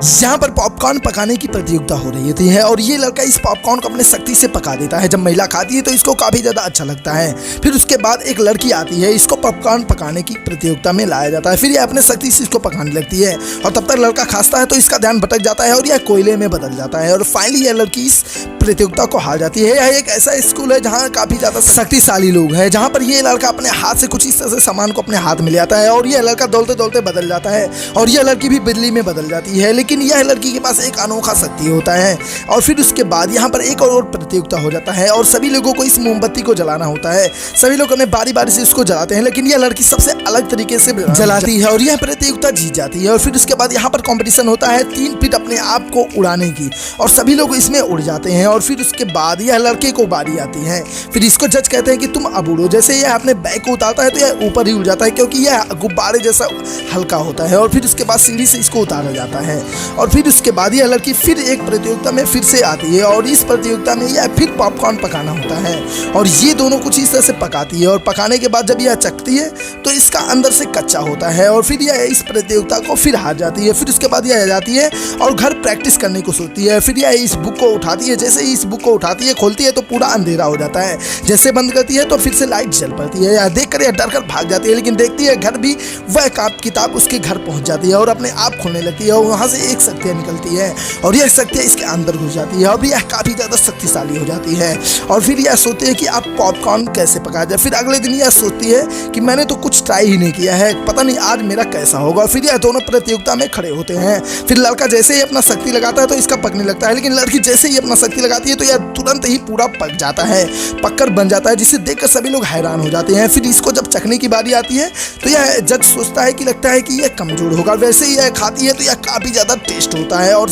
यहाँ पर पॉपकॉर्न पकाने की प्रतियोगिता हो रही होती है और ये लड़का इस पॉपकॉर्न को अपने शक्ति से पका देता है। जब महिला खाती है तो इसको काफ़ी ज़्यादा अच्छा लगता है। फिर उसके बाद एक लड़की आती है, इसको पॉपकॉर्न पकाने की प्रतियोगिता में लाया जाता है। फिर ये अपने शक्ति से इसको पकाने लगती है और तब तक लड़का खांसता है तो इसका ध्यान भटक जाता है और यह कोयले में बदल जाता है और फाइनली यह लड़की इस प्रतियोगिता को हार जाती है। यह एक ऐसा स्कूल है जहाँ काफ़ी ज़्यादा शक्तिशाली लोग हैं, जहाँ पर ये लड़का अपने हाथ से कुछ इस तरह से सामान को अपने हाथ में ले आता है और यह लड़का दौड़ते दौड़ते बदल जाता है और यह लड़की भी बिजली में बदल जाती है। लेकिन यह लड़की के पास एक अनोखा शक्ति होता है और फिर उसके बाद यहाँ पर एक और प्रतियोगिता हो जाता है और सभी लोगों को इस मोमबत्ती को जलाना होता है। सभी लोग अपने बारी बारी से इसको जलाते हैं, लेकिन यह लड़की सबसे अलग तरीके से जलाती है और यह प्रतियोगिता जीत जाती है। और फिर उसके बाद यहाँ पर कंपटीशन होता है 3 फीट अपने आप को उड़ाने की और सभी लोग इसमें उड़ जाते हैं और फिर उसके बाद यह लड़के को बारी आती है। फिर इसको जज कहते हैं कि तुम अब उड़ो। जैसे यह अपने बैग को उतारता है तो यह ऊपर ही उड़ जाता है क्योंकि यह गुब्बारे जैसा हल्का होता है। और फिर उसके बाद सीढ़ी से इसको उतारा जाता है और फिर उसके बाद यह लड़की फिर एक प्रतियोगिता में फिर से आती है और इस प्रतियोगिता में यह फिर पॉपकॉर्न पकाना होता है और ये दोनों कुछ इस तरह से पकाती है और पकाने के बाद जब यह चखती है तो इसका अंदर से कच्चा होता है और फिर यह इस प्रतियोगिता को फिर हार जाती है। फिर उसके बाद यह आ जाती है और घर प्रैक्टिस करने को सोचती है। फिर यह इस बुक को उठाती है, जैसे इस बुक को उठाती है खोलती है तो पूरा अंधेरा हो जाता है। जैसे बंद करती है तो फिर से लाइट जल पड़ती है। यह देखकर यह डर कर भाग जाती है, लेकिन देखती है घर भी वह किताब उसके घर पहुंच जाती है और अपने आप खोलने लगती है और वहाँ से एक शक्तियाँ निकलती है और यह शक्तियाँ इसके अंदर घुस जाती है और यह काफ़ी ज़्यादा शक्तिशाली हो जाती है। और फिर यह सोचती है कि आप पॉपकॉर्न कैसे पकाया जाए। फिर अगले दिन यह सोचती है कि मैंने तो कुछ ट्राई ही नहीं किया है, पता नहीं आज मेरा कैसा होगा। फिर यह दोनों प्रतियोगिता में खड़े होते हैं। फिर लड़का जैसे ही अपना शक्ति लगाता है तो इसका पकने लगता है, लेकिन लड़की जैसे ही अपना शक्ति लगाती है तो यह तुरंत ही पूरा पक जाता है, पककर बन जाता है, जिसे देखकर सभी लोग हैरान हो जाते हैं। फिर इसको जब चखने की बारी आती है तो यह जज सोचता है कि लगता है कि यह कमज़ोर होगा। वैसे ही यह खाती है तो यह काफ़ी ज़्यादा टेस्ट होता है और